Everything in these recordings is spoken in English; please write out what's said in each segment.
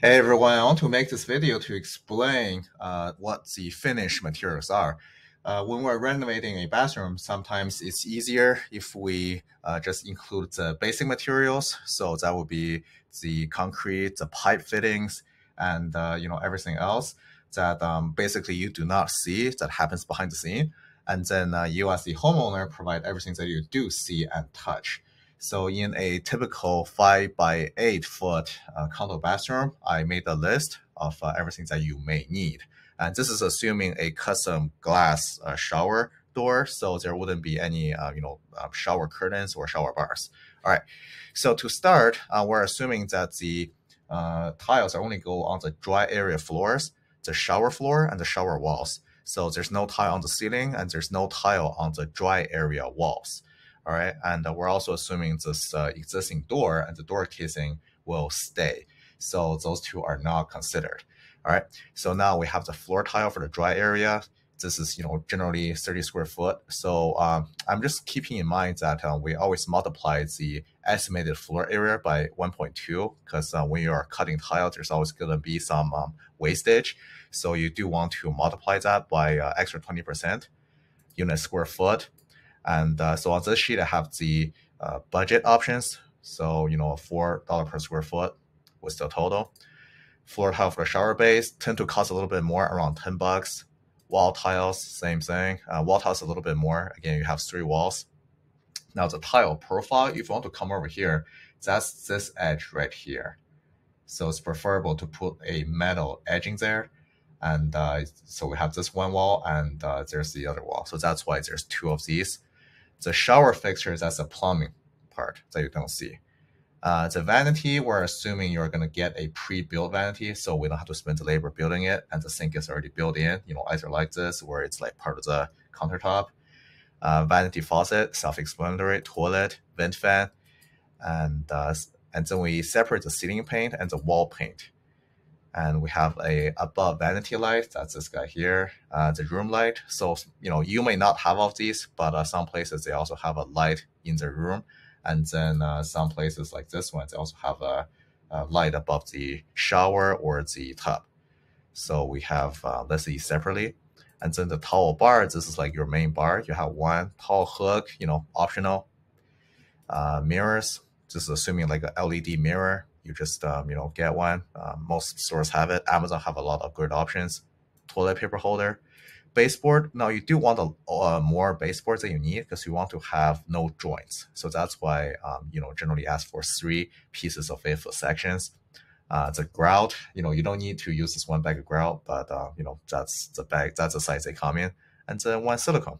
Hey everyone, I want to make this video to explain what the finish materials are. When we're renovating a bathroom, sometimes it's easier if we just include the basic materials. So that would be the concrete, the pipe fittings, and everything else that basically you do not see that happens behind the scene. And then you as the homeowner provide everything that you do see and touch. So in a typical 5 by 8 foot condo bathroom, I made a list of everything that you may need. And this is assuming a custom glass shower door, so there wouldn't be any shower curtains or shower bars. All right, so to start, we're assuming that the tiles only go on the dry area floors, the shower floor, and the shower walls. So there's no tile on the ceiling, and there's no tile on the dry area walls. All right, and we're also assuming this existing door and the door casing will stay. So those two are not considered. All right, so now we have the floor tile for the dry area. This is generally 30 square foot. So I'm just keeping in mind that we always multiply the estimated floor area by 1.2 because when you are cutting tile, there's always going to be some wastage. So you do want to multiply that by extra 20% unit square foot. And so on this sheet, I have the budget options. So, $4 per square foot was the total. Floor tile for the shower base tend to cost a little bit more, around $10. Wall tiles, same thing. Wall tiles a little bit more. Again, you have 3 walls. Now the tile profile, if you want to come over here, that's this edge right here. So it's preferable to put a metal edging there. And so we have this one wall and there's the other wall. So that's why there's 2 of these. The shower fixtures, that's the plumbing part that you don't see. The vanity, we're assuming you're going to get a pre-built vanity, so we don't have to spend the labor building it, and the sink is already built in, either like this, where it's like part of the countertop. Vanity faucet, self-explanatory, toilet, vent fan, and then we separate the ceiling paint and the wall paint. And we have a above vanity light, that's this guy here, the room light. So, you may not have all of these, but some places they also have a light in the room. And then some places like this one, they also have a light above the shower or the tub. So we have, let's see, separately. And then the towel bar, this is like your main bar. You have one towel hook, optional. Mirrors, just assuming like a LED mirror. You just get one. Most stores have it. Amazon have a lot of good options. Toilet paper holder, baseboard. Now you do want more baseboards than you need because you want to have no joints. So that's why generally ask for 3 pieces of 8-foot sections. The grout, you don't need to use this one bag of grout, but that's the bag. That's the size they come in, and then 1 silicone.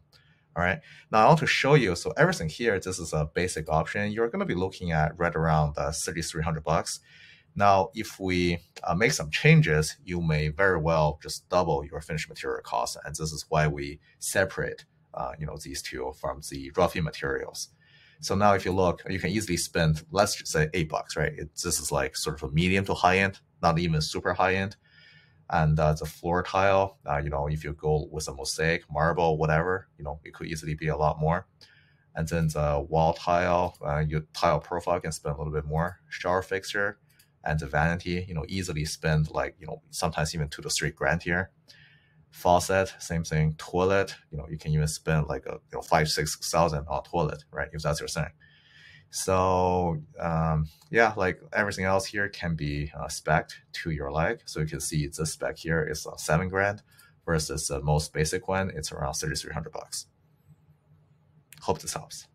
All right, now I want to show you, so everything here, this is a basic option. You're going to be looking at right around $3,300. Now, if we make some changes, you may very well just double your finished material cost. And this is why we separate, these two from the rough-in materials. So now if you look, you can easily spend, let's just say $8, right? This is like sort of a medium to high end, not even super high end. And the floor tile, if you go with a mosaic, marble, whatever, it could easily be a lot more. And then the wall tile, your tile profile can spend a little bit more. Shower fixture and the vanity, easily spend like, sometimes even $2 to $3 here. Faucet, same thing. Toilet, you can even spend like a 5,000-6,000 on toilet, right? If that's your thing. So yeah, like everything else here can be spec'd to your like. So you can see this spec here is $7,000 versus the most basic one. It's around $3,300. Hope this helps.